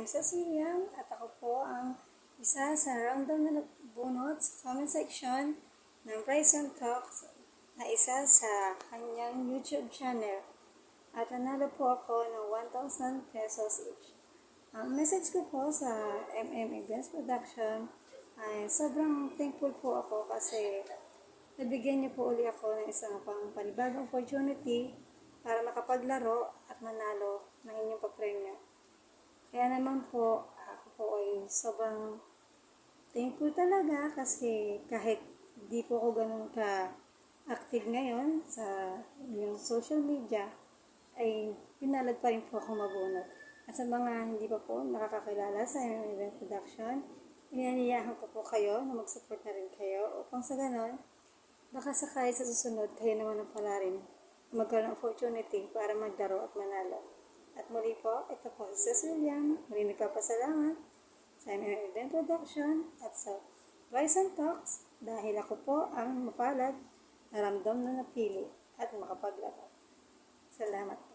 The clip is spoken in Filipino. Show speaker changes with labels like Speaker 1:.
Speaker 1: I'm Cecilia at ako po ang isa sa random na nagbunot sa comment section ng Bryson Talks na isa sa kanyang YouTube channel. At nanalo po ako ng 1,000 pesos each. Ang message ko po sa Events Production ay sobrang thankful po ako kasi nabigyan niyo po uli ako ng isang panibagong opportunity para makapaglaro at manalo ng inyong papremyo. Kaya naman po, ako po ay sobrang thankful talaga kasi kahit di po ako ganun ka-active ngayon sa yung social media, ay pinalad pa rin po ako mabunot. At sa mga hindi pa po nakakakilala sa event production, inaniyahan ko po kayo na mag-support na rin kayo upang sa ganon, baka sakay sa susunod kayo naman ang pala rin magkaroon ng opportunity para maglaro at manalo. At muli po, ito po si Cecilia. Muli nagpapasalamat sa event production at sa Bryson Talks dahil ako po ang mapalad na ramdam na napili at makapaglaro. Salamat.